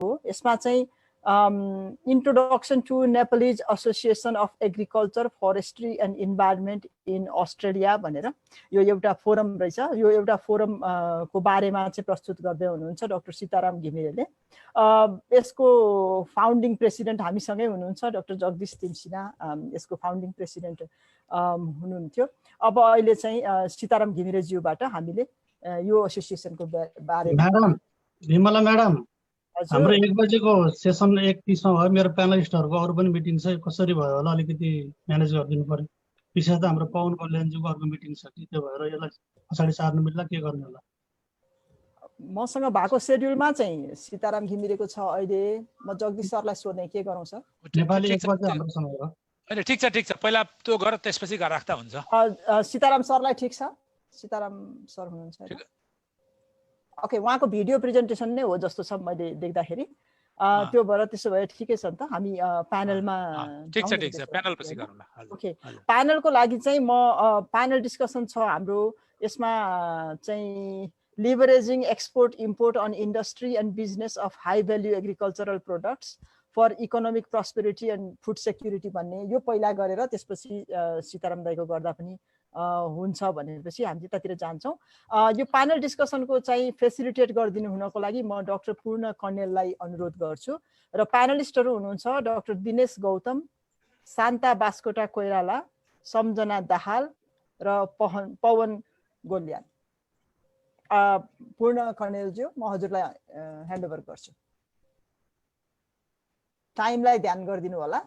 हो यसमा चाहिँ introduction to Nepalese association of agriculture forestry and environment in Australia भनेर यो एउटा फोरम रहेछ। यो एउटा फोरम को बारेमा चाहिँ प्रस्तुत गर्दै हुनुहुन्छ डाक्टर सीताराम घिमिरेले। यसको फाउन्डिङ प्रेसिडेन्ट हामीसँगै हुनुहुन्छ डाक्टर जगदीश तिमसिना, यसको फाउन्डिङ प्रेसिडेन्ट हुनुहुन्थ्यो। अब अहिले चाहिँ सीताराम घिमिरेज्यूबाट हामीले यो एसोसिएसनको बारेमा। म्याडम विमला म्याडम, हाम्रो 1 बजेको सेसन 1:30मा भयो। मेरो प्यानलिस्टहरूको अरू पनि मिटिङ छ, कसरी भयो होला अलिकति म्यानेज गरिदिनु पर्यो। विशेष त हाम्रो पवन कल्याणज्यूको अर्को मिटिङ छ कि, त्यो भएर यसलाई पछाडि सार्नु मिल्ला, के गर्ने होला? मसँग भएको सेड्युलमा चाहिँ सीताराम घिमिरेको छ अहिले। म जगदीश सरलाई सोध्ने के गरौँ सर? नेपाली 1 बजे हाम्रो समय हो। हैन ठिक छ, पहिला त्यो गर त्यसपछि राख्दा हुन्छ। सीताराम सरलाई ठिक छ? सीताराम सर हुनुहुन्छ? ओके, उहाँको भिडियो प्रेजेन्टेसन नै हो जस्तो छ मैले देख्दाखेरि। त्यो भएर त्यसो भए ठिकै छ नि त, हामी प्यानलमा। ठिक छ, प्यानल पछि गरौँला। ओके, प्यानलको लागि चाहिँ म प्यानल डिस्कसन छ हाम्रो। यसमा चाहिँ leveraging export import on industry and business of high value agricultural products for economic prosperity and food security भन्ने यो पहिला गरेर त्यसपछि सीताराम दाइको गर्दा पनि हुन्छ भनेपछि हामी त्यतातिर जान्छौँ। यो प्यानल डिस्कसनको चाहिँ फेसिलिटेट गरिदिनु हुनको लागि म डाक्टर पूर्ण कण्डेललाई अनुरोध गर्छु र प्यानलिस्टहरू हुनुहुन्छ डाक्टर दिनेश गौतम, शान्ता बास्कोटा कोइराला, सम्झना दाहाल र पवन गोल्यान। पूर्ण कण्डेलज्यू, म हजुरलाई ह्यान्डओभर गर्छु। टाइमलाई ध्यान गरिदिनु होला,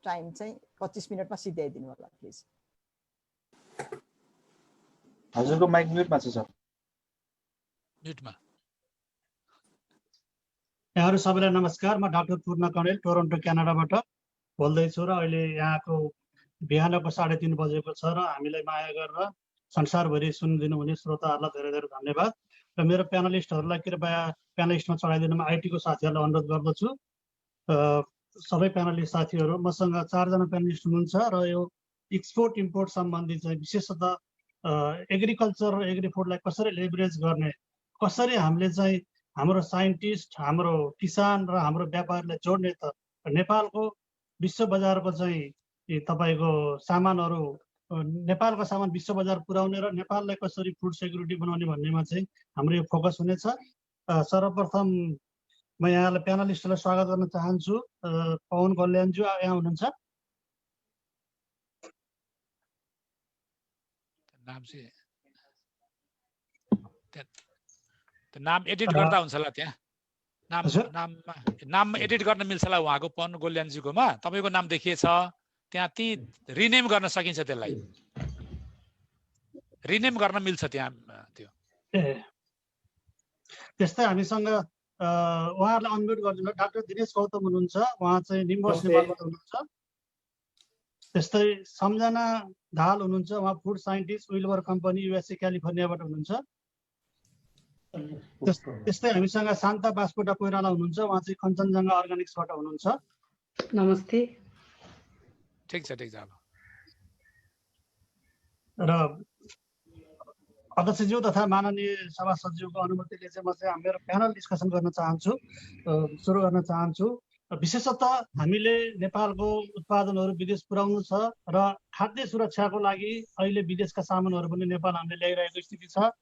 टाइम चाहिँ 25 मिनटमा सिध्याइदिनु होला प्लिज। हजुरको माइक म्युटमा छ सर। म्युटमा। यहाँहरू सबैलाई नमस्कार। म डाक्टर पूर्ण कण्डेल टोरन्टो क्यानाडाबाट बोल्दैछु र अहिले यहाँको बिहानको 3:30 बजेको छ र हामीलाई माया गरेर संसारभरि सुनिदिनु हुने श्रोताहरूलाई धेरै धेरै धन्यवाद। र मेरो प्यानलिस्टहरूलाई कृपया प्यानलिस्टमा चढाइदिनुमा आइटीको साथीहरूलाई अनुरोध गर्दछु। सबै प्यानलिस्ट साथीहरू, मसँग 4 जना प्यानलिस्ट हुनुहुन्छ र यो एक्सपोर्ट इम्पोर्ट सम्बन्धी चाहिँ विशेषतः एग्रिकल्चर र एग्री फुडलाई कसरी लेभरेज गर्ने, कसरी हामीले चाहिँ हाम्रो साइन्टिस्ट, हाम्रो किसान र हाम्रो व्यापारीलाई जोड्ने, त नेपालको विश्व बजारको चाहिँ तपाईँको सामानहरू, नेपालको सामान विश्व बजार पुर्याउने र नेपाललाई कसरी फुड सेक्युरिटी बनाउने भन्नेमा चाहिँ हाम्रो यो फोकस हुनेछ। सर्वप्रथम म यहाँलाई प्यानलिस्टलाई स्वागत गर्न चाहन्छु। पवन कल्याणज्यू यहाँ हुनुहुन्छ? नाम एडिट गर्दा हुन्छ होला, त्यहाँ नाम एडिट गर्न मिल्छ होला उहाँको, पवन गोल्यानजीकोमा तपाईँको नाम देखिएछ त्यहाँ, ती रिनेम गर्न सकिन्छ, त्यसलाई रिनेम गर्न मिल्छ त्यहाँ त्यो। त्यस्तै हामीसँग उहाँहरूलाई अनम्युट गरिदिनु। डाक्टर दिनेश गौतम हुनुहुन्छ, उहाँ चाहिँ निम्बोस नेपालबाट हुनुहुन्छ। त्यस्तै सम्झना दाहाल हुनुहुन्छ, उहाँ food scientist, Wilbur company, USA क्यालिफोर्नियाबाट हुनुहुन्छ। त्यस्तै हामीसँग शान्ता बास्कोटा कोइराला हुनुहुन्छ, उहाँ चाहिँ कञ्चनजङ्घा अर्गानिक्सबाट हुनुहुन्छ। नमस्ते। ठिक छ। र अध्यक्षज्यू तथा माननीय सभासदज्यूको अनुमतिले चाहिँ म चाहिँ मेरो प्यानल डिस्कसन गर्न चाहन्छु, सुरु गर्न चाहन्छु। विशेषतः हामीले नेपालको उत्पादनहरू विदेश पुर्याउनु छ र खाद्य सुरक्षाको लागि अहिले विदेशका सामानहरू पनि नेपाल हामीले ल्याइरहेको स्थिति छ।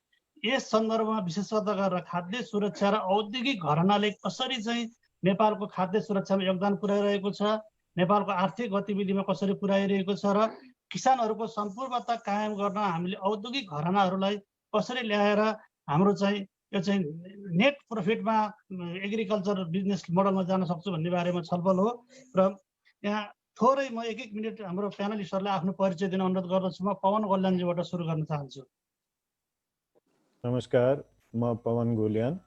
यस सन्दर्भमा विशेषतः गरेर खाद्य सुरक्षा र औद्योगिक घरानाले कसरी चाहिँ नेपालको खाद्य सुरक्षामा योगदान पुर्याइरहेको छ, नेपालको आर्थिक गतिविधिमा कसरी पुर्याइरहेको छ र किसानहरूको सम्पूर्णता कायम गर्न हामीले औद्योगिक घरानाहरूलाई कसरी ल्याएर हाम्रो चाहिँ यो चाहिँ नेट प्रफिटमा एग्रिकल्चर बिजनेस मोडलमा जान सक्छु भन्ने बारेमा छलफल हो। र यहाँ थोरै म 1-1 मिनट हाम्रो प्यानलिस्टहरूलाई आफ्नो परिचय दिन अनुरोध गर्दछु। म पवन कल्याणजीबाट सुरु गर्न चाहन्छु। नमस्कार, म पवन गोल्यान।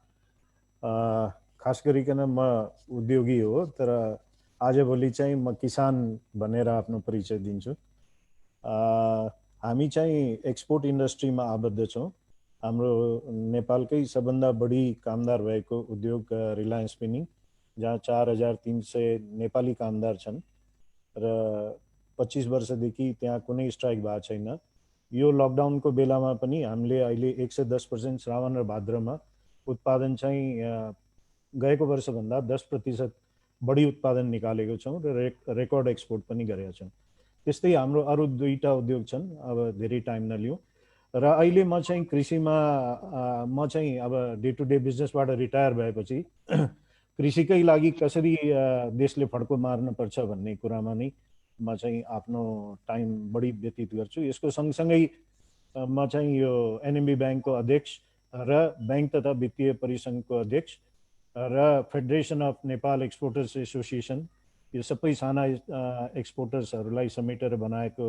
खास गरिकन म उद्योगी हो, तर आजभोलि चाहिँ म किसान भनेर आफ्नो परिचय दिन्छु। हामी चाहिँ एक्सपोर्ट इन्डस्ट्रीमा आबद्ध छौँ। हाम्रो नेपालकै सबभन्दा बढी कामदार भएको उद्योग रिलायन्स स्पिनिङ, जहाँ 4300 नेपाली कामदार छन् र 25 वर्षदेखि त्यहाँ कुनै स्ट्राइक भएको छैन। यो लकडाउनको बेलामा पनि हामीले अहिले 110% श्रावण र भाद्रमा उत्पादन चाहिँ गएको वर्षभन्दा 10% बढी उत्पादन निकालेको छौँ र रेकर्ड एक्सपोर्ट पनि गरेका छौँ। त्यस्तै हाम्रो अरू 2टा उद्योग छन्, अब धेरै टाइम नलिउँ। र अहिले म चाहिँ कृषिमा म चाहिँ अब डे टु डे बिजनेसबाट रिटायर भएपछि कृषिकै लागि कसरी देशले फड्को मार्नुपर्छ भन्ने कुरामा नै म चाहिँ आफ्नो टाइम बढी व्यतीत गर्छु। यसको सँगसँगै म चाहिँ यो एनएमबी ब्याङ्कको अध्यक्ष र ब्याङ्क तथा वित्तीय परिसङ्घको अध्यक्ष र federation of Nepal exporters association, यो सबै साना एक्सपोर्टर्सहरूलाई समेटेर बनाएको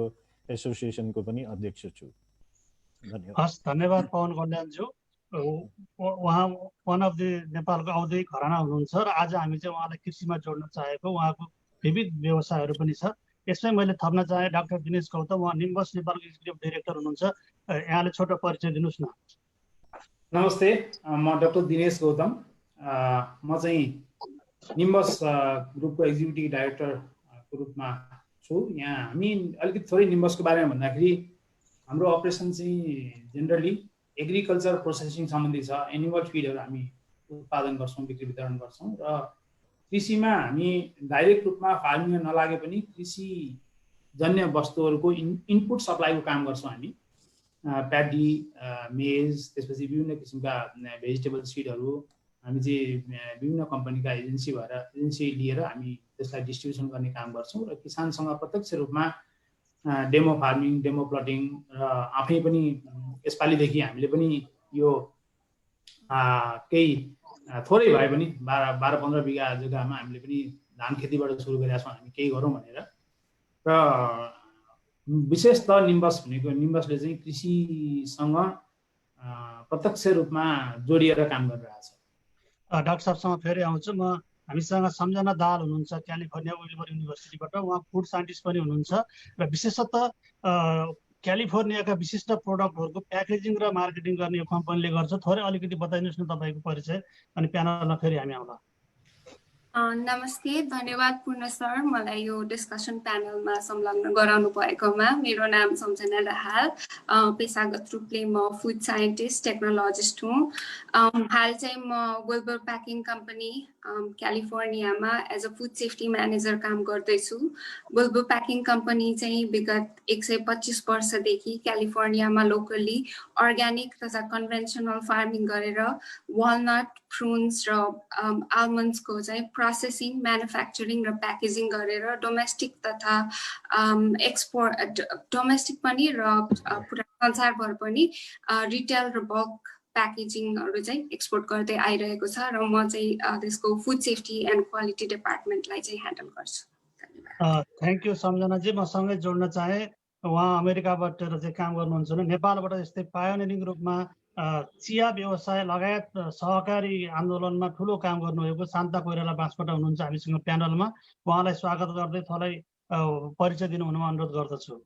एसोसिएसनको पनि अध्यक्ष छु। धन्यवाद। हस्, धन्यवाद पवन कल्याणज्यू। उहाँ वान अफ द नेपालको औद्योगिक घराना हुनुहुन्छ र आज हामी चाहिँ उहाँलाई कृषिमा जोड्न चाहेको। उहाँको विविध व्यवसायहरू पनि छ। यसमै मैले थप्न चाहे डाक्टर दिनेश गौतम, उहाँ निम्बस नेपालको एक्जिक्युटिभ डाइरेक्टर हुनुहुन्छ। यहाँले छोटो परिचय दिनुहोस् न। नमस्ते, म डाक्टर दिनेश गौतम। म चाहिँ निम्बस ग्रुपको एक्जिक्युटिभ डाइरेक्टरको रूपमा छु। यहाँ हामी अलिकति थोरै निम्बसको बारेमा भन्दाखेरि हाम्रो अपरेसन चाहिँ जेनरली एग्रिकल्चर प्रोसेसिङ सम्बन्धी छ। एनिमल फिडहरू हामी उत्पादन गर्छौँ, बिक्री वितरण गर्छौँ र कृषिमा हामी डाइरेक्ट रूपमा फार्मिङमा नलागे पनि कृषिजन्य वस्तुहरूको इनपुट सप्लाईको काम गर्छौँ हामी। प्याडी, मेज, त्यसपछि विभिन्न किसिमका भेजिटेबल सिडहरू हामी चाहिँ विभिन्न कम्पनीका एजेन्सी लिएर हामी त्यसलाई डिस्ट्रिब्युसन गर्ने काम गर्छौँ र किसानसँग प्रत्यक्ष रूपमा डेमो फार्मिङ, डेमो प्लटिङ र आफै पनि यसपालिदेखि हामीले पनि यो केही थोरै भए पनि 12-15 बिघा जग्गामा हामीले पनि धान खेतीबाट सुरु गरेका छौँ हामी केही गरौँ भनेर। र विशेष त निम्बस भनेको, निम्बसले चाहिँ कृषिसँग प्रत्यक्ष रूपमा जोडिएर काम गरिरहेछ। डाक्टर साहबसँग फेरि आउँछु म। हामीसँग सम्झना दाहाल हुनुहुन्छ क्यालिफोर्निया विल्बर युनिभर्सिटीबाट। उहाँ फुड साइन्टिस्ट पनि हुनुहुन्छ र विशेषतः क्यालिफोर्नियाका विशिष्ट प्रोडक्टहरूको प्याकेजिङ र मार्केटिङ गर्ने यो कम्पनीले गर्छ। थोरै अलिकति बताइदिनुहोस् न तपाईँको परिचय, अनि प्यानलमा फेरि हामी आउँला। नमस्ते, धन्यवाद पूर्ण सर मलाई यो डिस्कसन प्यानलमा संलग्न गराउनु भएकोमा। मेरो नाम सम्झना दाहाल, पेसागत रूपले म फुड साइन्टिस्ट टेक्नोलोजिस्ट हुँ। हाल चाहिँ म विल्बर प्याकिङ कम्पनी क्यालिफोर्नियामा as a food safety manager काम गर्दैछु। विल्बर प्याकिङ कम्पनी चाहिँ विगत 125 वर्षदेखि क्यालिफोर्नियामा लोकली अर्ग्यानिक तथा कन्भेन्सनल फार्मिङ गरेर वालनट, प्रुन्स र आलमन्ड्सको चाहिँ प्रोसेसिङ, म्यानुफ्याक्चरिङ र प्याकेजिङ गरेर डोमेस्टिक तथा एक्सपोर्ट, डोमेस्टिक पनि र पुरा संसारभर पनि रिटेल र बल्क प्याकेजिङहरू चाहिँ एक्सपोर्ट गर्दै आइरहेको छ र म चाहिँ त्यसको फुड सेफ्टी एन्ड क्वालिटी डिपार्टमेन्टलाई चाहिँ ह्यान्डल गर्छु। धन्यवाद। थ्याङ्क यू सम्झनाजी। म सँगै जोड्न चाहे, उहाँ अमेरिकाबाट चाहिँ काम गर्नुहुन्छ भने नेपालबाट यस्तै पायोनियरिङ रूपमा चिया व्यवसाय लगायत सहकारी आन्दोलनमा ठुलो काम गर्नुभएको शान्ता कोइराला बाँसकोटा हुनुहुन्छ हामीसँग प्यानलमा। उहाँलाई स्वागत गर्दै थोरै परिचय दिनुहुन अनुरोध गर्दछु।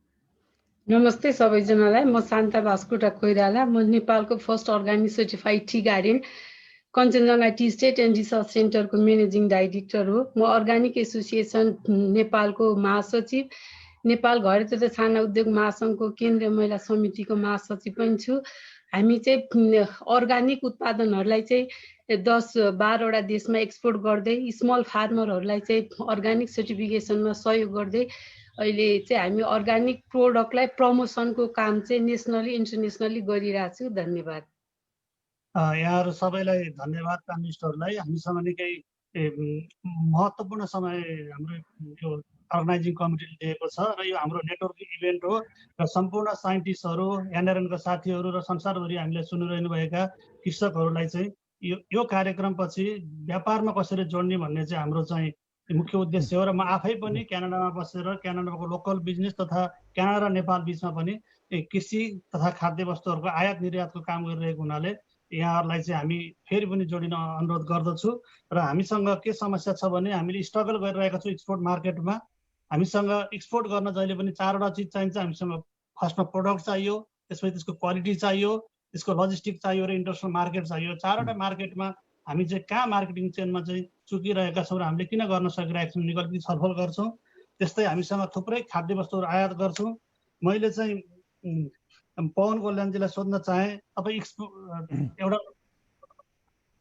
नमस्ते सबैजनालाई, म शान्ता बाँसकोटा कोइराला। म नेपालको first organic certified tea garden Kanchenjunga tea estate and research सेन्टरको म्यानेजिङ डाइरेक्टर हो। म अर्ग्यानिक एसोसिएसन नेपालको महासचिव, नेपाल घर तथा साना उद्योग महासङ्घको केन्द्रीय महिला समितिको महासचिव पनि छु। हामी चाहिँ अर्ग्यानिक उत्पादनहरूलाई चाहिँ 10-12 वटा देशमा एक्सपोर्ट गर्दै स्मल फार्मरहरूलाई चाहिँ अर्ग्यानिक सर्टिफिकेसनमा सहयोग गर्दै अहिले चाहिँ हामी अर्ग्यानिक प्रोडक्टलाई प्रमोसनको काम चाहिँ नेसनली इन्टरनेसनली गरिरहेको छु। धन्यवाद। यहाँहरू सबैलाई धन्यवाद प्यानलिस्टहरूलाई। हामीसँग निकै महत्त्वपूर्ण समय हाम्रो यो अर्गनाइजिङ कमिटीले दिएको छ र यो हाम्रो नेटवर्किङ इभेन्ट हो र सम्पूर्ण साइन्टिस्टहरू, एनआरएनका साथीहरू र संसारभरि हामीलाई सुनिरहनुभएका कृषकहरूलाई चाहिँ यो कार्यक्रमपछि व्यापारमा कसरी जोड्ने भन्ने चाहिँ हाम्रो चाहिँ मुख्य उद्देश्य हो। र म आफै पनि क्यानाडामा बसेर क्यानाडाको लोकल बिजनेस तथा क्यानाडा र नेपाल बिचमा पनि कृषि तथा खाद्य वस्तुहरूको आयात निर्यातको काम गरिरहेको हुनाले यहाँहरूलाई चाहिँ हामी फेरि पनि जोडिन अनुरोध गर्दछु। र हामीसँग के समस्या छ भने हामीले स्ट्रगल गरिरहेका छौँ एक्सपोर्ट मार्केटमा। हामीसँग एक्सपोर्ट गर्न जहिले पनि 4वटा चिज चाहिन्छ। हामीसँग फर्स्टमा प्रोडक्ट चाहियो, त्यसपछि त्यसको क्वालिटी चाहियो, त्यसको लजिस्टिक चाहियो र इन्टरनेसनल मार्केट चाहियो। 4वटा मार्केटमा हामी चाहिँ कहाँ मार्केटिङ चेनमा चाहिँ चुकिरहेका छौँ र हामीले किन गर्न सकिरहेका छौँ भन्ने अलिकति छलफल गर्छौँ। त्यस्तै हामीसँग थुप्रै खाद्य वस्तुहरू आयात गर्छौँ। मैले चाहिँ पवन कल्याणजीलाई सोध्न चाहे, तपाईँ एउटा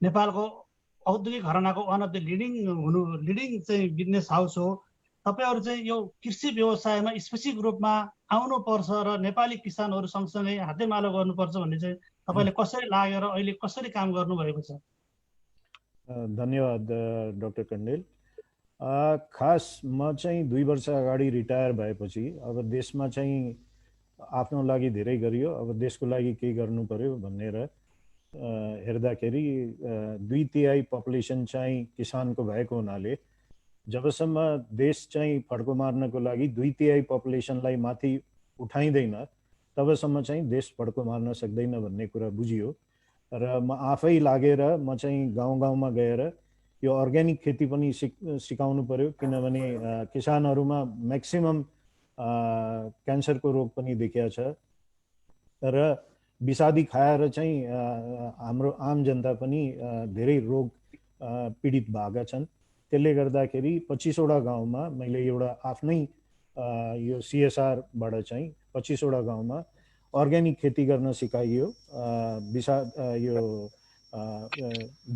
नेपालको औद्योगिक घरानाको वान अफ द लिडिङ चाहिँ बिजनेस हाउस हो। तपाईँहरू चाहिँ यो कृषि व्यवसायमा स्पेसिफिक रूपमा आउनुपर्छ र नेपाली किसानहरू सँगसँगै हातेमालो गर्नुपर्छ भन्ने चाहिँ तपाईँले कसरी लागेर अहिले कसरी काम गर्नुभएको छ? धन्यवाद डाक्टर कण्डेल। खास म चाहिँ 2 वर्ष अगाडि रिटायर भएपछि अब देशमा चाहिँ आफ्नो लागि धेरै गरियो, अब देशको लागि के गर्नु पर्यो भनेर हेर्दाखेरि 2/3 पपुलेसन चाहिँ किसानको भएको हुनाले जबसम्म देश चाहिँ फड्को मार्नको लागि 2/3 पपुलेसनलाई माथि उठाइँदैन तबसम्म चाहिँ देश फड्को मार्न सक्दैन भन्ने कुरा बुझियो र म आफै लागेर म चाहिँ गाउँ गाउँमा गएर यो अर्ग्यानिक खेती पनि सिकाउनु पर्यो, किनभने किसानहरूमा म्याक्सिमम क्यान्सरको रोग पनि देखिया छ र विषादी खाएर चाहिँ हाम्रो आम जनता पनि धेरै रोग पीडित भएका छन्। त्यसले गर्दाखेरि 25 वटा गाउँमा मैले एउटा आफ्नै यो CSRबाट चाहिँ 25 वटा गाउँमा अर्ग्यानिक खेती गर्न सिकाइयो। यो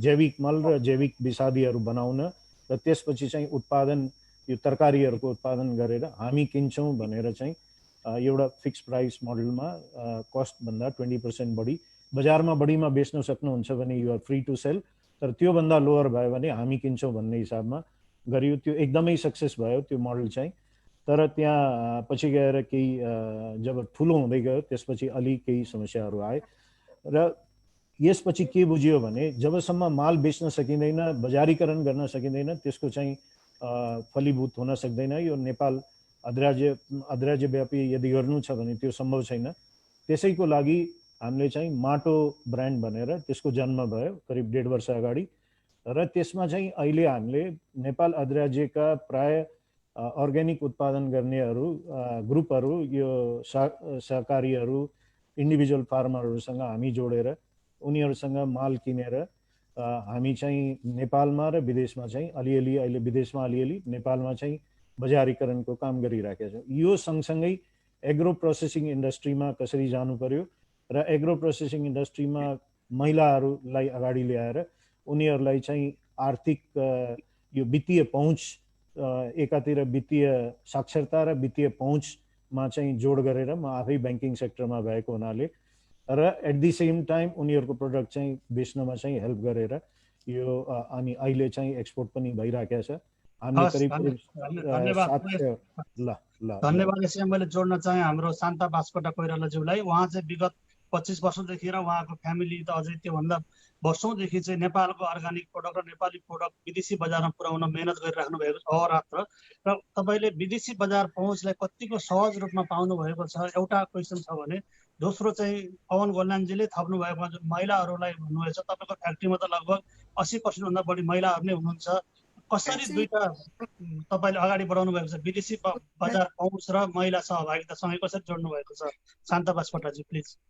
जैविक मल र जैविक विषादीहरू बनाउन र त्यसपछि चाहिँ उत्पादन यो तरकारीहरूको उत्पादन गरेर हामी किन्छौँ भनेर चाहिँ एउटा फिक्स प्राइस मोडलमा कस्टभन्दा 20% बढी बजारमा बढीमा बेच्न सक्नुहुन्छ भने you are free to sell, तर त्योभन्दा लोअर भयो भने हामी किन्छौँ भन्ने हिसाबमा गरियो। त्यो एकदमै सक्सेस भयो त्यो मोडल चाहिँ। तर त्यहाँ पछि गएर केही जब ठुलो हुँदै गयो त्यसपछि अलि केही समस्याहरू आए र यसपछि के बुझियो भने जबसम्म माल बेच्न सकिँदैन, बजारीकरण गर्न सकिँदैन, त्यसको चाहिँ फलीभूत हुन सक्दैन। यो नेपाल अधिराज्यव्यापी यदि गर्नु छ भने त्यो सम्भव छैन। त्यसैको लागि हामीले चाहिँ माटो ब्रान्ड भनेर त्यसको जन्म भयो करिब 1.5 वर्ष अगाडि र त्यसमा चाहिँ अहिले हामीले नेपाल अधिराज्यका प्राय अर्ग्यानिक उत्पादन गर्नेहरू ग्रुपहरू यो सहकारीहरू इन्डिभिजुअल फार्मरहरूसँग हामी जोडेर उनीहरूसँग माल किनेर हामी चाहिँ नेपालमा र विदेशमा चाहिँ अलिअलि अहिले विदेशमा अलिअलि नेपालमा चाहिँ बजारीकरणको काम गरिराखेका छौँ। यो सँगसँगै एग्रो प्रोसेसिङ इन्डस्ट्रीमा कसरी जानु पर्यो र एग्रो प्रोसेसिङ इन्डस्ट्रीमा महिलाहरूलाई अगाडि ल्याएर उनीहरूलाई चाहिँ आर्थिक यो वित्तीय पहुँच एकातिर वित्तीय साक्षरता र वित्तीय पहुँचमा चाहिँ जोड गरेर म आफै ब्याङ्किङ सेक्टरमा भएको हुनाले र एट द सेम टाइम उनीहरूको प्रोडक्ट चाहिँ बेच्नमा चाहिँ हेल्प गरेर यो अनि अहिले चाहिँ एक्सपोर्ट पनि भइराखेको छ। हामी करिब धन्यवाद। यसमा मैले जोड्न चाहे हाम्रो शान्ता बास्कोटा कोइरालाज्यूलाई। उहाँ चाहिँ विगत 25 वर्षदेखि र उहाँको फ्यामिली त अझै त्योभन्दा वर्षौँदेखि चाहिँ नेपालको अर्ग्यानिक प्रोडक्ट र नेपाली प्रोडक्ट विदेशी बजारमा पुर्याउन मेहनत गरिराख्नु भएको छ अहोरात्र। र तपाईँले विदेशी बजार पहुँचलाई कतिको सहज रूपमा पाउनु भएको छ एउटा क्वेसन छ भने, दोस्रो चाहिँ पवन गोल्यानजीले थप्नु भएको महिलाहरूलाई भन्नुभएको छ तपाईँको फ्याक्ट्रीमा त लगभग 80% भन्दा बढी महिलाहरू नै हुनुहुन्छ। कसरी दुईटा तपाईँले अगाडि बढाउनु भएको छ, विदेशी बजार पहुँच र महिला सहभागितासँगै कसरी जोड्नु भएको छ? शान्ता बास्कोटाजी प्लिज।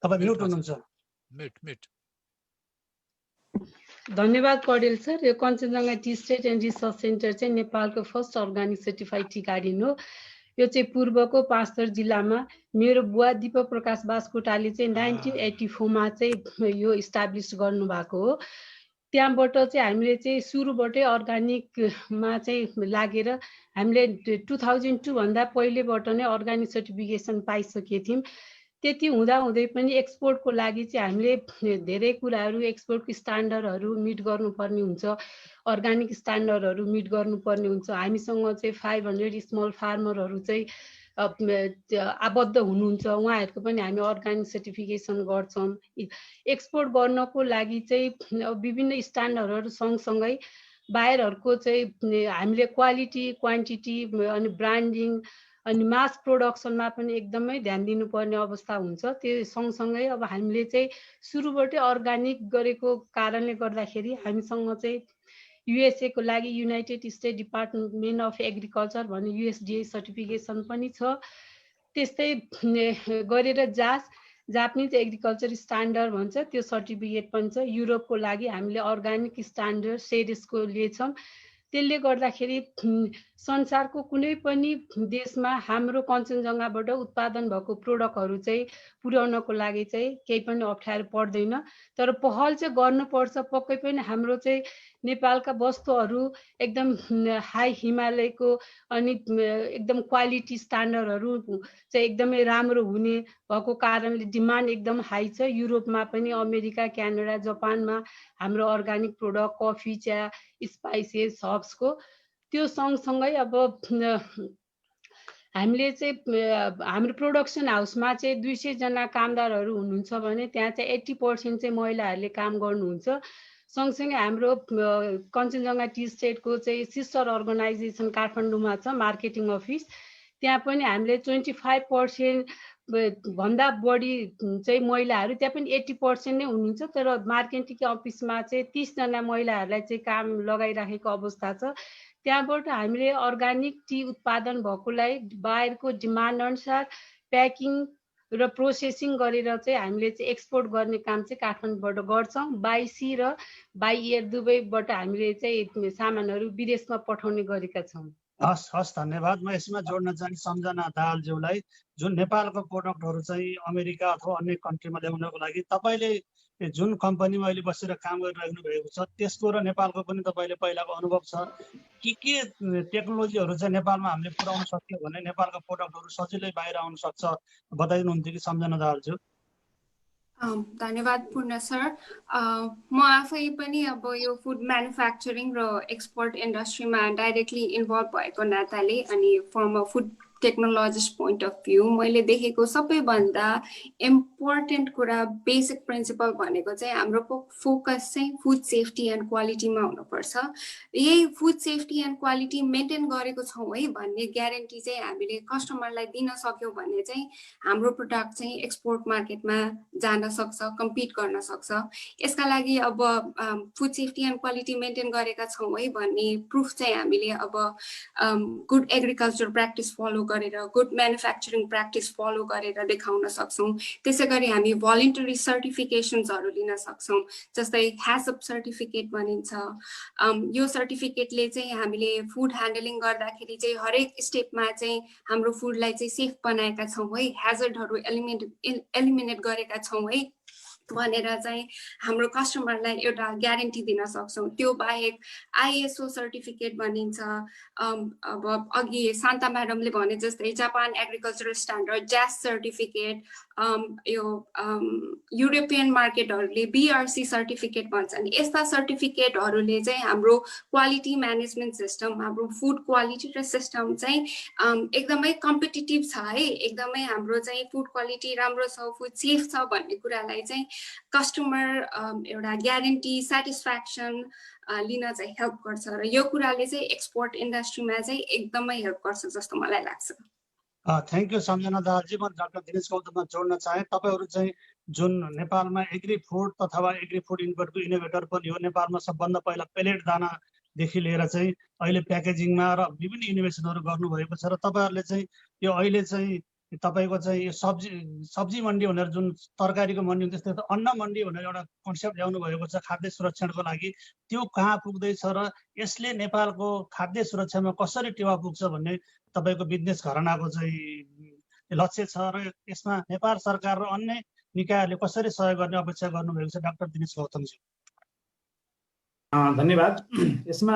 तपाईँ म्युट हुनुहुन्छ। धन्यवाद कौडेल सर। यो Kanchenjunga tea estate and research centre चाहिँ नेपालको first organic certified tea garden हो। यो चाहिँ पूर्वको पाँचथर जिल्लामा मेरो बुवा दीपक प्रकाश बास्कोटाले चाहिँ 1984 मा चाहिँ यो इस्टाब्लिस गर्नुभएको हो। त्यहाँबाट चाहिँ हामीले चाहिँ सुरुबाटै अर्ग्यानिकमा चाहिँ लागेर हामीले 2002 भन्दा पहिलेबाट नै अर्ग्यानिक सर्टिफिकेसन पाइसकेका थियौँ। त्यति हुँदाहुँदै पनि एक्सपोर्टको लागि चाहिँ हामीले धेरै कुराहरू एक्सपोर्टको स्ट्यान्डर्डहरू मिट गर्नुपर्ने हुन्छ, अर्ग्यानिक स्ट्यान्डर्डहरू मिट गर्नुपर्ने हुन्छ। हामीसँग चाहिँ 500 स्मल फार्मरहरू चाहिँ आबद्ध हुनुहुन्छ, उहाँहरूको पनि हामी अर्ग्यानिक सर्टिफिकेसन गर्छौँ। एक्सपोर्ट गर्नको लागि चाहिँ विभिन्न स्ट्यान्डर्डहरू सँगसँगै बाहिरहरूको चाहिँ हामीले क्वालिटी क्वान्टिटी अनि ब्रान्डिङ अनि मास प्रोडक्सनमा पनि एकदमै ध्यान दिनुपर्ने अवस्था हुन्छ। त्यो सँगसँगै अब हामीले चाहिँ सुरुबाटै अर्ग्यानिक गरेको कारणले गर्दाखेरि हामीसँग चाहिँ USA को लागि United state department of agriculture भन्ने USDA सर्टिफिकेसन पनि छ। त्यस्तै गरेर जापानिज एग्रिकल्चर स्ट्यान्डर्ड भन्छ त्यो सर्टिफिकेट पनि छ। युरोपको लागि हामीले अर्ग्यानिक स्ट्यान्डर्ड सेडेसको लिएछौँ। त्यसले गर्दाखेरि संसारको कुनै पनि देशमा हाम्रो कञ्चनजङ्घाबाट उत्पादन भएको प्रोडक्टहरू चाहिँ पुर्याउनको लागि चाहिँ केही पनि अप्ठ्यारो पर्दैन। तर पहल चाहिँ गर्नुपर्छ। पक्कै पनि हाम्रो चाहिँ नेपालका वस्तुहरू एकदम हाई हिमालयको अनि एकदम क्वालिटी स्ट्यान्डर्डहरू चाहिँ एकदमै राम्रो हुने भएको कारणले डिमान्ड एकदम हाई छ। युरोपमा पनि, अमेरिका, क्यानाडा, जापानमा हाम्रो अर्ग्यानिक प्रोडक्ट, कफी, चिया, स्पाइसेस, हर्ब्सको त्यो सँगसँगै अब हामीले चाहिँ हाम्रो प्रोडक्सन हाउसमा चाहिँ 200 जना कामदारहरू हुनुहुन्छ भने त्यहाँ चाहिँ 80% चाहिँ महिलाहरूले काम गर्नुहुन्छ। सँगसँगै हाम्रो कञ्चनजङ्घा टी स्टेटको चाहिँ सिस्टर अर्गनाइजेसन काठमाडौँमा छ, मार्केटिङ अफिस। त्यहाँ पनि हामीले 25% भन्दा बढी चाहिँ महिलाहरू, त्यहाँ पनि 80% नै हुनुहुन्छ। तर मार्केटिङ अफिसमा चाहिँ 30 जना महिलाहरूलाई चाहिँ काम लगाइराखेको अवस्था छ। त्यहाँबाट हामीले अर्ग्यानिक टी उत्पादन भएकोलाई बाहिरको डिमान्ड अनुसार प्याकिङ र प्रोसेसिङ गरेर चाहिँ हामीले चाहिँ एक्सपोर्ट गर्ने काम चाहिँ काठमाडौँबाट गर्छौँ। बाई सी र बाई एयर दुवैबाट हामीले चाहिँ सामानहरू विदेशमा पठाउने गरेका छौँ। हस् धन्यवाद। म यसमा जोड्न चाहन्छु सम्झना दाहालज्यूलाई। जुन नेपालको प्रोडक्टहरू चाहिँ अमेरिका अथवा अन्य कन्ट्रीमा ल्याउनको लागि तपाईँले जुन कम्पनीमा अहिले बसेर काम गरिराख्नु भएको छ त्यसको र नेपालको पनि तपाईँले पहिलाको अनुभव छ। के टेक्नोलोजीहरू चाहिँ नेपालमा हामीले पुर्याउन सक्यो भने नेपालको प्रोडक्टहरू सजिलै बाहिर आउन सक्छ बताइदिनुहुन्थ्यो कि सम्झना दाहालज्यू? धन्यवाद पूर्ण सर। म आफै पनि अब यो फुड म्यानुफ्याक्चरिङ र एक्सपोर्ट इन्डस्ट्रीमा डाइरेक्टली इन्भल्भ भएको नाताले अनि from a food technologist point of view मैले देखेको सबैभन्दा इम्पोर्टेन्ट कुरा, बेसिक प्रिन्सिपल भनेको चाहिँ हाम्रो फोकस चाहिँ फुड सेफ्टी एन्ड क्वालिटीमा हुनुपर्छ। यही food safety and quality maintain गरेको छौँ है भन्ने ग्यारेन्टी चाहिँ हामीले कस्टमरलाई दिन सक्यौँ भने चाहिँ हाम्रो प्रोडक्ट चाहिँ एक्सपोर्ट मार्केटमा जान सक्छ, कम्पिट गर्न सक्छ। यसका लागि अब food safety and quality maintain गरेका छौँ है भन्ने प्रुफ चाहिँ हामीले अब गुड एग्रिकल्चर प्र्याक्टिस फलो गरेर, गुड म्यानुफ्याक्चरिङ प्र्याक्टिस फलो गरेर देखाउन सक्छौँ। त्यसै गरी हामी भोलिन्टरी सर्टिफिकेसन्सहरू लिन सक्छौँ, जस्तै ह्याजअप सर्टिफिकेट भनिन्छ। यो सर्टिफिकेटले चाहिँ हामीले फुड ह्यान्डलिङ गर्दाखेरि चाहिँ हरेक स्टेपमा चाहिँ हाम्रो फुडलाई चाहिँ सेफ बनाएका छौँ है, ह्याजर्डहरू एलिमिनेट गरेका छौँ है भनेर चाहिँ हाम्रो कस्टमरलाई एउटा ग्यारेन्टी दिन सक्छौँ। त्यो बाहेक आइएसओ सर्टिफिकेट भनिन्छ। अब अघि शान्ता म्याडमले भने जस्तै जापान एग्रिकल्चरल स्ट्यान्डर्ड ज्यास सर्टिफिकेट, यो युरोपियन मार्केटहरूले बिआरसी सर्टिफिकेट भन्छन्। यस्ता सर्टिफिकेटहरूले चाहिँ हाम्रो क्वालिटी म्यानेजमेन्ट सिस्टम, हाम्रो फुड क्वालिटी र सिस्टम चाहिँ एकदमै कम्पिटिटिभ छ है, एकदमै हाम्रो चाहिँ फुड क्वालिटी राम्रो छ, फुड सेफ छ भन्ने कुरालाई चाहिँ कस्टमर एउटा ग्यारेन्टी, सेटिस्फ्याक्सन लिन चाहिँ हेल्प गर्छ र यो कुराले चाहिँ एक्सपोर्ट इन्डस्ट्रीमा चाहिँ एकदमै हेल्प गर्छ जस्तो मलाई लाग्छ। थ्याङ्क यू सम्झना दाहालजी। म डाक्टर दिनेश गौतममा जोड्न चाहे, तपाईँहरू चाहिँ जुन नेपालमा एग्री फुड अथवा एग्री फुड इन्भर्टको इनोभेटर पनि हो। नेपालमा सबभन्दा पहिला पेलेट दानादेखि लिएर चाहिँ अहिले प्याकेजिङमा र विभिन्न इनोभेसनहरू गर्नुभएको छ र तपाईँहरूले चाहिँ यो अहिले चाहिँ तपाईँको चाहिँ यो सब्जी मन्डी भनेर जुन तरकारीको मन्डी हुन्छ त्यस्तै अन्न मन्डी भनेर एउटा कन्सेप्ट ल्याउनु भएको छ खाद्य सुरक्षणको लागि। त्यो कहाँ पुग्दैछ र यसले नेपालको खाद्य सुरक्षामा कसरी टेवा पुग्छ भन्ने तपाईँको बिजनेस घरानाको चाहिँ लक्ष्य छ र यसमा नेपाल सरकार र अन्य निकायहरूले कसरी सहयोग गर्ने अपेक्षा गर्नुभएको छ डाक्टर दिनेश गौतमजी? धन्यवाद। यसमा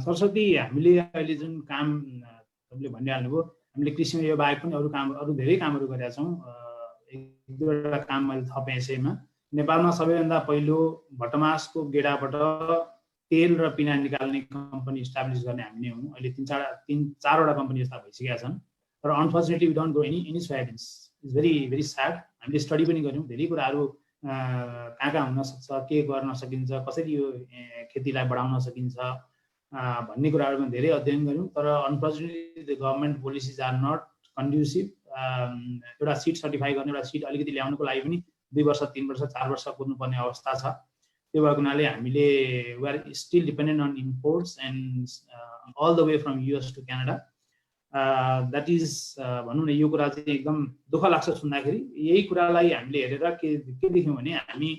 सरस्वती हामीले अहिले जुन काम तपाईँले भनिहाल्नुभयो, हामीले कृषिमा यो बाहेक पनि अरू धेरै कामहरू गरेका छौँ। एक दुईवटा काम मैले थपेँ यसैमा। नेपालमा सबैभन्दा पहिलो भटमासको गेडाबाट तेल र पिना निकाल्ने कम्पनी इस्टाब्लिस गर्ने हामी नै हौँ। अहिले तीन चारवटा कम्पनी यस्ता भइसकेका छन् र unfortunately we don't grow any soybeans. It's very very sad. हामीले स्टडी पनि गऱ्यौँ, धेरै कुराहरू कहाँ कहाँ हुन सक्छ, के गर्न सकिन्छ, कसरी यो खेतीलाई बढाउन सकिन्छ भन्ने कुराहरूमा धेरै अध्ययन गऱ्यौँ। तर unfortunately the government policies are not conducive. एउटा सिड सर्टिफाई गर्ने, एउटा सिड अलिकति ल्याउनुको लागि पनि 2 वर्ष 3 वर्ष 4 वर्ष कुद्नुपर्ने अवस्था छ। त्यो भएको हुनाले हामीले we are still dependent on imports and all the way from US to Canada. That is भनौँ न, यो कुरा चाहिँ एकदम दुःख लाग्छ सुन्दाखेरि। यही कुरालाई हामीले हेरेर के देख्यौँ भने हामी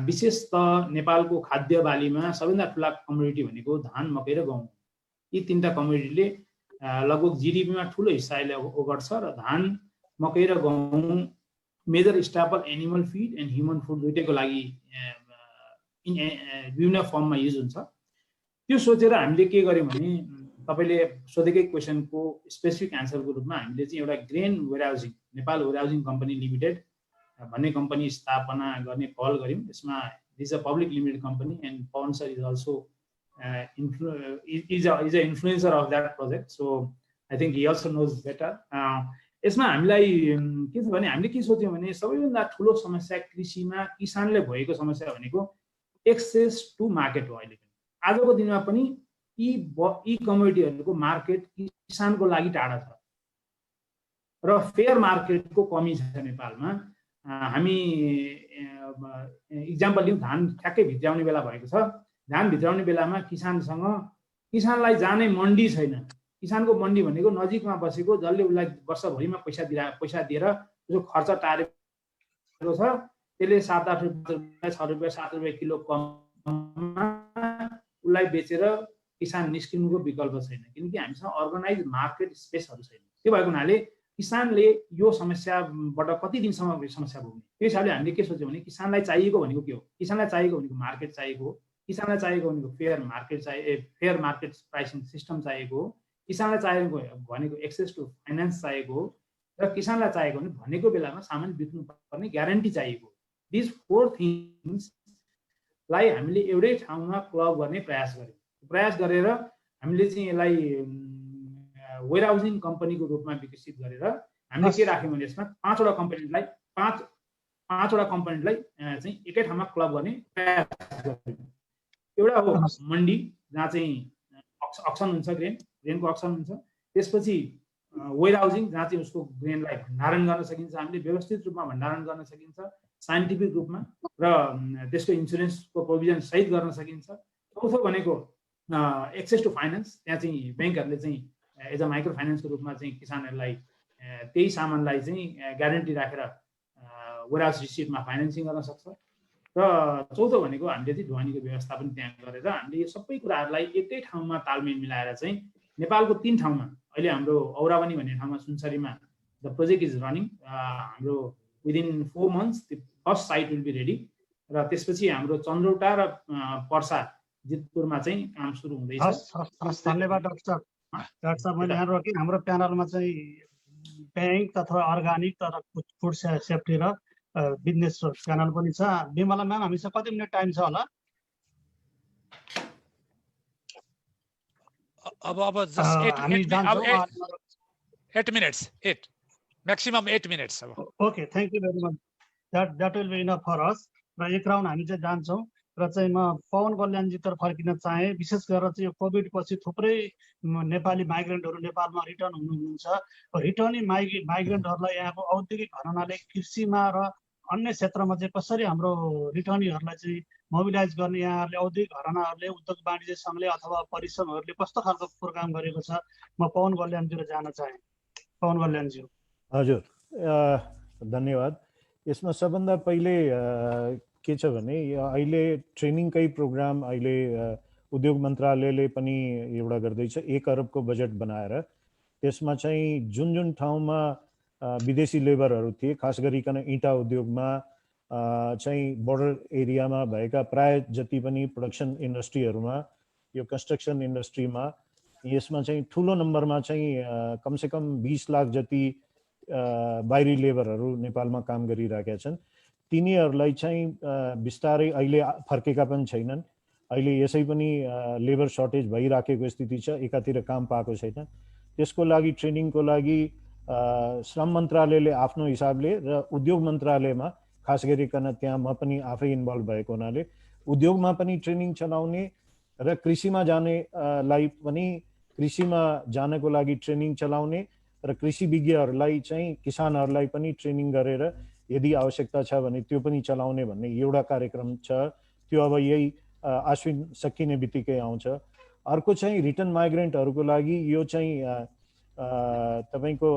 विशेष त नेपालको खाद्य बालीमा सबैभन्दा ठुला कमोडिटी भनेको धान, मकै र गहुँ। यी तीनटा कमोडिटीले लगभग जिडिपीमा ठुलो हिस्सा अहिले ओगट्छ र धान, मकै र गहुँ major staple animal feed and human food दुइटैको लागि विभिन्न फर्ममा युज हुन्छ। त्यो सोचेर हामीले के गर्यौँ भने तपाईँले सोधेकै क्वेसनको स्पेसिफिक एन्सरको रूपमा हामीले चाहिँ एउटा ग्रेन वेयरहाउसिङ नेपाल वेयरहाउसिङ कम्पनी लिमिटेड भन्ने कम्पनी स्थापना गर्ने पहल गऱ्यौँ। यसमा this a public limited company and Pawan sir is also is a influencer of that project, so I think he also knows better. यसमा हामीलाई के छ भने हामीले के सोच्यौँ भने सबैभन्दा ठुलो समस्या कृषिमा किसानले भएको समस्या भनेको एक्सेस टु मार्केट हो। अहिले पनि आजको दिनमा पनि यी कमोडिटीहरूको मार्केट किसानको लागि टाढा छ र फेयर मार्केटको कमी छ नेपालमा। हामी इक्जाम्पल लिउँ, धान ठ्याक्कै भित्राउने बेला भएको छ। धान भित्राउने बेलामा किसानलाई जाने मन्डी छैन। किसानको मन्डी भनेको नजिकमा बसेको जसले उसलाई वर्षभरिमा पैसा दिएर जो खर्च टारेको छ त्यसले 7-8 रुपियाँ 6 रुपियाँ 7 रुपियाँ किलो कममा उसलाई बेचेर किसान निस्किनुको विकल्प छैन, किनकि हामीसँग अर्गनाइज मार्केट स्पेसहरू छैन। त्यो भएको हुनाले किसानले यो समस्याबाट कति दिनसम्म समस्या भोग्ने। त्यो हिसाबले हामीले के सोच्यौँ भने किसानलाई चाहिएको भनेको के हो? किसानलाई चाहिएको भनेको मार्केट चाहिएको हो। किसानलाई चाहिएको भनेको फेयर मार्केट प्राइसिङ सिस्टम चाहिएको हो। किसानलाई चाहिएको भनेको एक्सेस टु फाइनेन्स चाहिएको हो र किसानलाई चाहिएको भनेको बेलामा सामान बिक्नु पर्ने ग्यारेन्टी चाहिएको। दिस 4 थिङ्सलाई हामीले एउटै ठाउँमा क्लब गर्ने प्रयास गरेर हामीले चाहिँ यसलाई वेयरहाउसिङ कम्पनीको रूपमा विकसित गरेर हामीले के राख्यौँ भने यसमा 5वटा कम्पनीलाई चाहिँ एकै ठाउँमा क्लब गर्ने प्रयास गर्यौँ। एउटा हो मन्डी, जहाँ चाहिँ अक्सन हुन्छ, ग्रेनको अक्सन हुन्छ। त्यसपछि वेयरहाउसिङ, जहाँ चाहिँ उसको ग्रेनलाई भण्डारण गर्न सकिन्छ, हामीले व्यवस्थित रूपमा भण्डारण गर्न सकिन्छ साइन्टिफिक रूपमा र त्यसको इन्सुरेन्सको प्रोभिजन सहित गर्न सकिन्छ। चौथो भनेको एक्सेस टु फाइनेन्स, त्यहाँ चाहिँ ब्याङ्कहरूले चाहिँ एज अ माइक्रो फाइनेन्सको रूपमा चाहिँ किसानहरूलाई त्यही सामानलाई चाहिँ ग्यारेन्टी राखेर वेयरहाउस रिसिटमा फाइनेन्सिङ गर्न सक्छ। र चौथो भनेको हामीले चाहिँ ढुवानीको व्यवस्था पनि त्यहाँ गरेर हामीले यो सबै कुराहरूलाई एकै ठाउँमा तालमेल मिलाएर चाहिँ नेपालको 3 ठाउँमा, अहिले हाम्रो औरावनी भन्ने ठाउँमा सुनसरीमा द प्रोजेक्ट इज रनिङ। हाम्रो within 4 months the first site will be ready र त्यसपछि हाम्रो चन्द्रौटा र पर्सा जितपुरमा चाहिँ काम सुरु हुँदैछ। धन्यवाद डाक्टर साहब। मैले यहाँ रोकेँ, हाम्रो प्यानलमा चाहिँ ब्याङ्क अथवा अर्गानिक तर फुड सेफ्टी र बिजनेस च्यानल पनि छ। बिमला म्याम, हामीसँग कति मिनट टाइम छ होला? अब just 8 minutes, 8 maximum 8 minutes। Okay, thank you very much. That will be enough for us. र एक राउन्ड हामी चाहिँ जान्छौँ र चाहिँ म पवन कल्याणजीतर्फ फर्किन चाहेँ। विशेष गरेर चाहिँ यो कोभिड पछि थुप्रै नेपाली माइग्रेन्टहरू नेपालमा रिटर्न हुनुहुन्छ। रिटर्निङ माइग्रेन्टहरूलाई यहाँको औद्योगिक घरानाले कृषिमा र अन्य क्षेत्रमा चाहिँ कसरी हाम्रो रिटर्नीहरूलाई चाहिँ मोबिलाइज गर्ने यहाँहरूले औद्योगिक घरानाहरूले उद्योग वाणिज्य सङ्घले अथवा परिश्रमहरूले कस्तो खालको प्रोग्राम गरेको छ? म पवन कल्याणज्यू जान चाहेँ। पवन कल्याणज्यू। हजुर, धन्यवाद। यसमा सबभन्दा पहिले के छ भने अहिले ट्रेनिङकै प्रोग्राम अहिले उद्योग मन्त्रालयले पनि एउटा गर्दैछ। 1 अरबको बजेट बनाएर त्यसमा चाहिँ जुन ठाउँमा विदेशी लेबरहरू थिए, खास गरिकन इँटा उद्योगमा चाहिँ बोर्डर एरियामा भएका प्राय जति पनि प्रोडक्सन इन्डस्ट्रीहरूमा, यो कन्स्ट्रक्सन इन्डस्ट्रीमा यसमा चाहिँ ठुलो नम्बरमा चाहिँ कमसेकम 20 लाख जति बाहिरी लेबरहरू नेपालमा काम गरिरहेका छन्। तिनीहरूलाई चाहिँ बिस्तारै अहिले फर्केका पनि छैनन्। अहिले यसै पनि लेबर सर्टेज भइराखेको स्थिति छ, एकातिर काम पाएको छैन। त्यसको लागि ट्रेनिङको लागि श्रम मन्त्रालयले आफ्नो हिसाबले र उद्योग मन्त्रालयमा खास गरिकन त्यहाँ म पनि आफै इन्भल्भ भएको हुनाले उद्योगमा पनि ट्रेनिङ चलाउने र कृषिमा जानेलाई पनि कृषिमा जानको लागि ट्रेनिङ चलाउने र कृषि विज्ञहरूलाई चाहिँ किसानहरूलाई पनि ट्रेनिङ गरेर यदि आवश्यकता छ भने त्यो पनि चलाउने भन्ने एउटा कार्यक्रम छ। त्यो अब यही आश्विन सकिने बित्तिकै आउँछ। अर्को चाहिँ रिटर्न माइग्रेन्टहरूको लागि यो चाहिँ तपाईको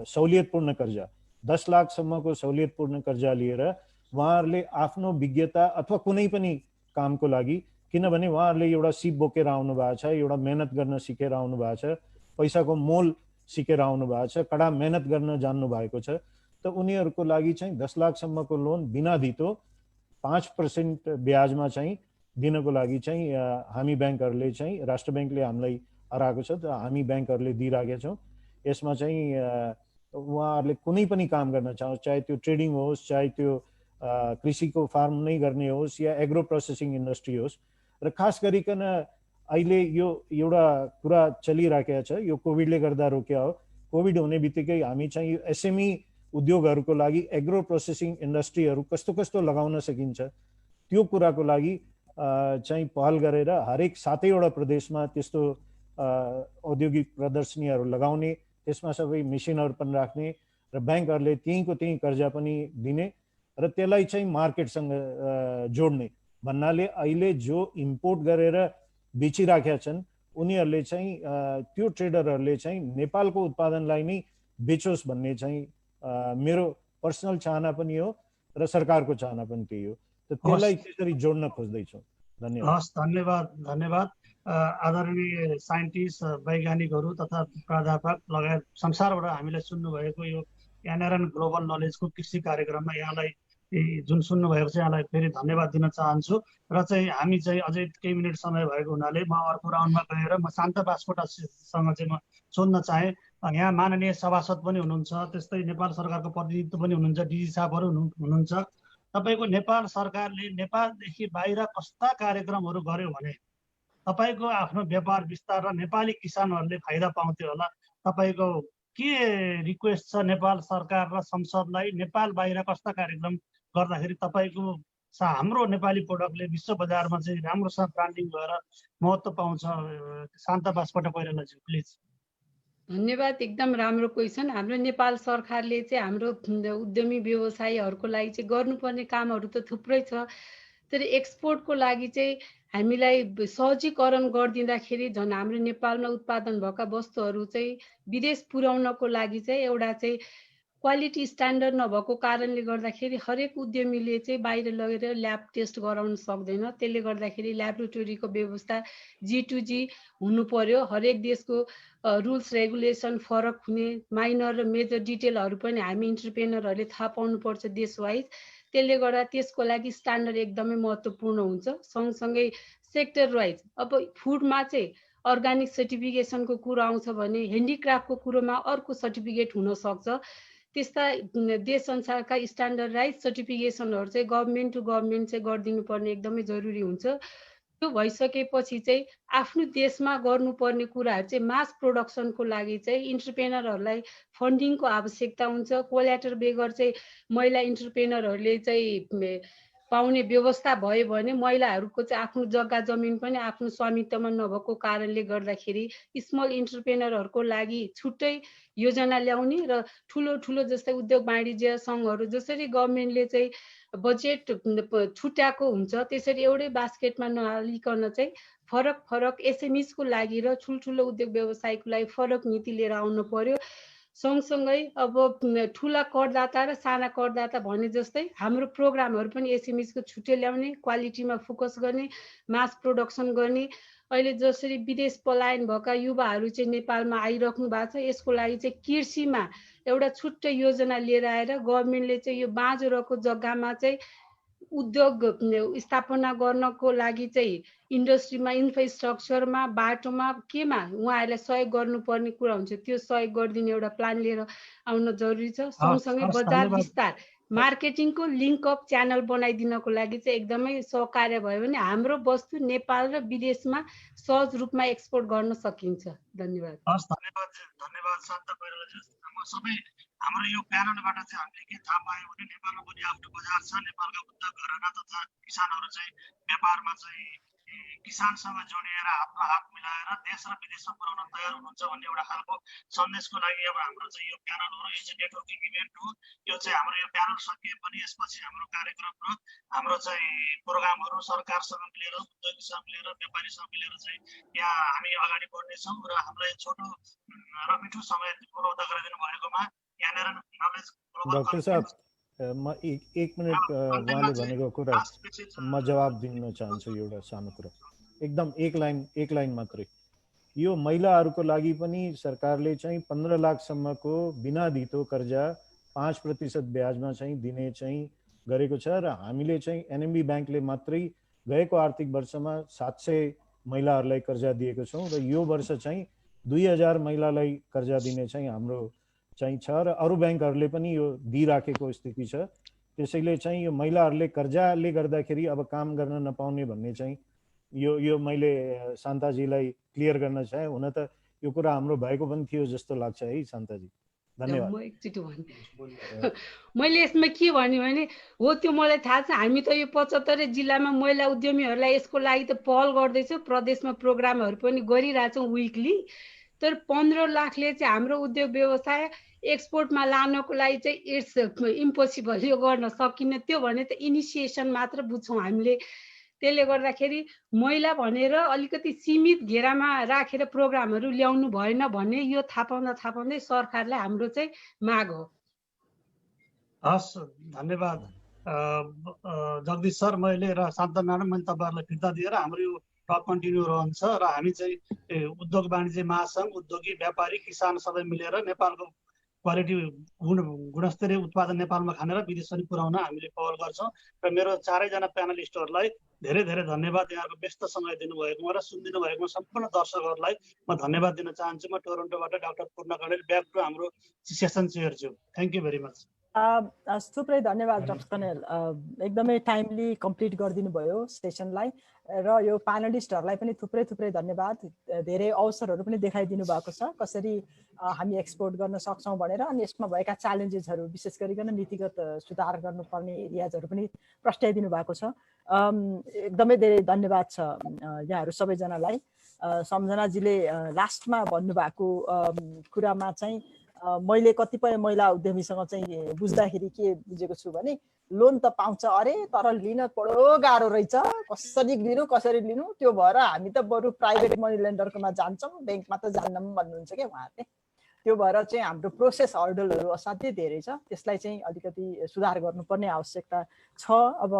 सहुलियतपूर्ण कर्जा 10 लाखसम्मको सहुलियतपूर्ण कर्जा लिएर उहाँहरूले आफ्नो विज्ञता अथवा कुनै पनि कामको लागि किनभने उहाँहरूले एउटा सिप बोकेर आउनु भएको छ, एउटा मेहनत गर्न सिकेर आउनु भएको छ, पैसाको मोल सिकेर आउनु भएको छ, कडा मेहनत गर्न जान्नु भएको छ। त उनीहरूको लागि चाहिँ 10 लाखसम्मको लोन बिना धितो 5% ब्याजमा चाहिँ दिनको लागि चाहिँ हामी ब्याङ्कहरूले चाहिँ राष्ट्र ब्याङ्कले हामीलाई हराएको छ, त हामी ब्याङ्कहरूले दिइराखेका छौँ। यसमा चाहिँ उहाँहरूले कुनै पनि काम गर्न चाहोस्, चाहे त्यो ट्रेडिङ होस्, चाहे त्यो कृषिको फार्म नै गर्ने होस् या एग्रो प्रोसेसिङ इन्डस्ट्री होस्। र खास गरिकन अहिले यो एउटा कुरा चलिराखेको छ, यो कोभिडले गर्दा रोक्या हो। कोभिड हुने बित्तिकै हामी चाहिँ यो एसएमई उद्योगहरूको लागि एग्रो प्रोसेसिङ इन्डस्ट्रीहरू कस्तो कस्तो लगाउन सकिन्छ त्यो कुराको लागि चाहिँ पहल गरेर हरेक 7वटा प्रदेशमा त्यस्तो औद्योगिक प्रदर्शनीहरू लगाउने, त्यसमा सबै मेसिनहरू पनि राख्ने र ब्याङ्कहरूले त्यहीँको त्यहीँ कर्जा पनि दिने र त्यसलाई चाहिँ मार्केटसँग जोड्ने भन्नाले अहिले जो इम्पोर्ट गरेर बेचिराखेका छन् उनीहरूले चाहिँ त्यो ट्रेडरहरूले चाहिँ नेपालको उत्पादनलाई नै बेचोस् भन्ने चाहिँ मेरो पर्सनल चाहना पनि हो र सरकारको चाहना पनि त्यही हो। त त्यसलाई त्यसरी जोड्न खोज्दैछौँ। धन्यवाद। धन्यवाद। आदरणीय साइन्टिस्ट, वैज्ञानिकहरू तथा प्राध्यापक लगायत संसारबाट हामीलाई सुन्नुभएको यो एनआरएन ग्लोबल नलेजको कृषि कार्यक्रममा यहाँलाई जुन सुन्नुभएको छ यहाँलाई फेरि धन्यवाद दिन चाहन्छु। र चाहिँ हामी चाहिँ अझै केही मिनट समय भएको हुनाले म अर्को राउन्डमा गएर म शान्ता बास्कोटासँग चाहिँ म सोध्न चाहेँ। यहाँ माननीय सभासद पनि हुनुहुन्छ, त्यस्तै नेपाल सरकारको प्रतिनिधित्व पनि हुनुहुन्छ, डिजी साहबहरू हुनुहुन्छ। तपाईँको नेपाल सरकारले नेपालदेखि बाहिर कस्ता कार्यक्रमहरू गर्यो भने तपाईँको आफ्नो व्यापार विस्तार र नेपाली किसानहरूले फाइदा पाउँथ्यो होला? तपाईँको के रिक्वेस्ट छ नेपाल सरकार र संसदलाई? नेपाल बाहिर कस्ता कार्यक्रम गर्दाखेरि तपाईँको हाम्रो नेपाली प्रोडक्टले विश्व बजारमा चाहिँ राम्रोसँग ब्रान्डिङ भएर महत्त्व पाउँछ? शान्ता बास्कोटा कोइरालाजी प्लिज। धन्यवाद। एकदम राम्रो क्वेसन। हाम्रो नेपाल सरकारले चाहिँ हाम्रो उद्यमी व्यवसायीहरूको लागि चाहिँ गर्नुपर्ने कामहरू त थुप्रै छ, तर एक्सपोर्टको लागि चाहिँ हामीलाई सहजीकरण गरिदिँदाखेरि झन् हाम्रो नेपालमा उत्पादन भएका वस्तुहरू चाहिँ विदेश पुर्याउनको लागि चाहिँ एउटा चाहिँ क्वालिटी स्ट्यान्डर्ड नभएको कारणले गर्दाखेरि हरेक उद्यमीले चाहिँ बाहिर लगेर ल्याब टेस्ट गराउन सक्दैन। त्यसले गर्दाखेरि ल्याबोरेटरीको व्यवस्था G2G हुनु पर्यो। हरेक देशको रुल्स रेगुलेसन फरक हुने, माइनर र मेजर डिटेलहरू पनि हामी इन्टरप्रेनरहरूले थाहा पाउनुपर्छ देश वाइज। त्यसले गर्दा त्यसको लागि स्ट्यान्डर्ड एकदमै महत्त्वपूर्ण हुन्छ। सँगसँगै सेक्टर वाइज अब फुडमा चाहिँ अर्गानिक सर्टिफिकेसनको कुरो आउँछ भने ह्यान्डिक्राफ्टको कुरोमा अर्को सर्टिफिकेट हुनसक्छ। त्यस्ता देश अनुसारका स्ट्यान्डर्डाइज सर्टिफिकेसनहरू चाहिँ गभर्मेन्ट टु गभर्मेन्ट चाहिँ गरिदिनु पर्ने एकदमै जरुरी हुन्छ। त्यो भइसकेपछि चाहिँ आफ्नो देशमा गर्नुपर्ने कुराहरू चाहिँ मास प्रोडक्सनको लागि चाहिँ इन्टरप्रेनरहरूलाई फन्डिङको आवश्यकता हुन्छ। कोल्याटर बेगर चाहिँ महिला इन्टरप्रेनरहरूले चाहिँ पाउने व्यवस्था भयो भने महिलाहरूको चाहिँ आफ्नो जग्गा जमिन पनि आफ्नो स्वामित्वमा नभएको कारणले गर्दाखेरि स्मल इन्टरप्रेनरहरूको लागि छुट्टै योजना ल्याउने र ठुलो ठुलो जस्तै उद्योग वाणिज्य सङ्घहरू जसरी गभर्मेन्टले चाहिँ बजेट छुट्याएको हुन्छ त्यसरी एउटै बास्केटमा नहालिकन चाहिँ फरक फरक एसएमइजको लागि र ठुल्ठुलो उद्योग व्यवसायको लागि फरक नीति लिएर आउनु पर्यो। सँगसँगै अब ठुला करदाता र साना करदाता भने जस्तै हाम्रो प्रोग्रामहरू पनि एसएमइजको छुट्टै ल्याउने, क्वालिटीमा फोकस गर्ने, मास प्रोडक्सन गर्ने। अहिले जसरी विदेश पलायन भएका युवाहरू चाहिँ नेपालमा आइराख्नु भएको छ, यसको लागि चाहिँ कृषिमा एउटा छुट्टै योजना लिएर आएर गभर्मेन्टले चाहिँ यो बाँझो रहेको जग्गामा चाहिँ उद्योग स्थापना गर्नको लागि चाहिँ इन्डस्ट्रीमा, इन्फ्रास्ट्रक्चरमा, बाटोमा, केमा उहाँहरूलाई सहयोग गर्नुपर्ने कुरा हुन्छ, त्यो सहयोग गरिदिने एउटा प्लान लिएर आउन जरुरी छ। सँगसँगै बजार विस्तार, मार्केटिङको लिङ्कअप च्यानल बनाइदिनको लागि चाहिँ एकदमै सहकार्य भयो भने हाम्रो वस्तु नेपाल र विदेशमा सहज रूपमा एक्सपोर्ट गर्न सकिन्छ। धन्यवाद। धन्यवाद शान्ता कोइरालाजी। सबै हाम्रो यो प्यानलबाट चाहिँ हामीले के थाहा पायौँ भने नेपालमा पनि आफ्नो बजार छ, नेपालका उद्योग घराना तथा किसानहरू चाहिँ व्यापारमा चाहिँ किसानसँग जोडिएर आफ्नो हात मिलाएर देश र विदेशमा पुर्याउन तयार हुनुहुन्छ भन्ने एउटा खालको सन्देशको लागि अब हाम्रो चाहिँ यो प्यानल हो, यो चाहिँ नेटवर्किङ इभेन्ट हो। यो चाहिँ हाम्रो यो प्यानल सकिए पनि यसपछि हाम्रो कार्यक्रम र हाम्रो चाहिँ प्रोग्रामहरू सरकारसँग मिलेर, उद्योगीसँग मिलेर, व्यापारीसँग मिलेर चाहिँ यहाँ हामी अगाडि बढ्नेछौँ। र हामीलाई छोटो र मिठो समय उपलब्ध गराइदिनु भएकोमा डाक्टर साहब म एक मिनट उहाँले भनेको कुरा म जवाब दिन चाहन्छु। एउटा सानो कुरा, एकदम एक लाइन मात्रै। यो महिलाहरूको लागि पनि सरकारले चाहिँ 15 लाखसम्मको बिना धितो कर्जा 5% ब्याजमा चाहिँ दिने चाहिँ गरेको छ र हामीले चाहिँ एनएमबी ब्याङ्कले मात्रै गएको आर्थिक वर्षमा 700 महिलाहरूलाई कर्जा दिएको छौँ र यो वर्ष चाहिँ 2000 महिलालाई कर्जा दिने चाहिँ हाम्रो चाहिँ छ र अरू ब्याङ्कहरूले पनि यो दिइराखेको स्थिति छ। त्यसैले चाहिँ यो महिलाहरूले कर्जाले गर्दाखेरि अब काम गर्न नपाउने भन्ने चाहिँ यो मैले शान्ताजीलाई क्लियर गर्न चाहे। हुन त यो कुरा हाम्रो भएको पनि थियो जस्तो लाग्छ है शान्ताजी। धन्यवाद। म एकचोटि भने मैले यसमा के भन्यो भने हो त्यो मलाई थाहा छ। हामी त यो 75 जिल्लामा महिला उद्यमीहरूलाई यसको लागि त पहल गर्दैछौँ, प्रदेशमा प्रोग्रामहरू पनि गरिरहेछौँ विकली। तर 15 लाखले चाहिँ हाम्रो उद्योग व्यवसाय एक्सपोर्टमा लानको लागि चाहिँ इट्स इम्पोसिबल, यो गर्न सकिन्न। त्यो भने त इनिसिएसन मात्र बुझ्छौँ हामीले। त्यसले गर्दाखेरि महिला भनेर अलिकति सीमित घेरामा राखेर प्रोग्रामहरू ल्याउनु भएन भन्ने यो थाहा पाउँदै सरकारलाई हाम्रो चाहिँ माग हो। हस्, धन्यवाद जगदीश सर। मैले र शान्ता म्याडम, मैले तपाईँहरूलाई फिर्ता दिएर हाम्रो यो टक कन्टिन्यू रहन्छ र हामी चाहिँ उद्योग वाणिज्य महासङ्घ, उद्योगी, व्यापारी, किसान सबै मिलेर नेपालको क्वालिटी गुणस्तरीय उत्पादन नेपालमा खानेर विदेश पनि पुर्याउन हामीले पहल गर्छौँ। र मेरो चारैजना प्यानलिस्टहरूलाई धेरै धेरै धन्यवाद यहाँको व्यस्त समय दिनुभएकोमा र सुनिदिनु भएकोमा सम्पूर्ण दर्शकहरूलाई म धन्यवाद दिन चाहन्छु। म टोरन्टोबाट डाक्टर पूर्ण कणेल, ब्याक टु हाम्रो सेसन चेयर छु। Thank you very much. थुप्रै धन्यवाद डक्टर कणेल, एकदमै टाइमली कम्प्लिट गरिदिनु भयो सेसनलाई र यो प्यानलिस्टहरूलाई पनि थुप्रै धन्यवाद। धेरै अवसरहरू पनि देखाइदिनु भएको छ कसरी हामी एक्सपोर्ट गर्न सक्छौँ भनेर, अनि यसमा भएका च्यालेन्जेसहरू विशेष गरिकन नीतिगत सुधार गर्नुपर्ने एरियाजहरू पनि प्रस्ट्याइदिनु भएको छ। एकदमै धेरै धन्यवाद छ यहाँहरू सबैजनालाई। सम्झनाजीले लास्टमा भन्नुभएको कुरामा चाहिँ मैले कतिपय महिला उद्यमीसँग चाहिँ बुझ्दाखेरि के बुझेको छु भने लोन त पाउँछ अरे, तर लिन बडो गाह्रो रहेछ, कसरी लिनु त्यो भएर हामी त बरु प्राइभेट मनी लेन्डरकोमा जान्छौँ, ब्याङ्कमा त जान्नौँ भन्नुहुन्छ क्या उहाँहरूले। त्यो भएर चाहिँ हाम्रो प्रोसेस हर्डलहरू असाध्यै धेरै छ, त्यसलाई चाहिँ अलिकति सुधार गर्नुपर्ने आवश्यकता छ। अब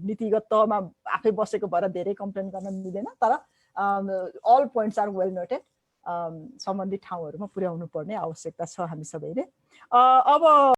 नीतिगत तहमा आफै बसेको भएर धेरै कम्प्लेन गर्न मिलेन, तर all points are well noted. सम्बन्धित ठाउँहरूमा पुर्याउनु पर्ने आवश्यकता छ हामी सबैले। अब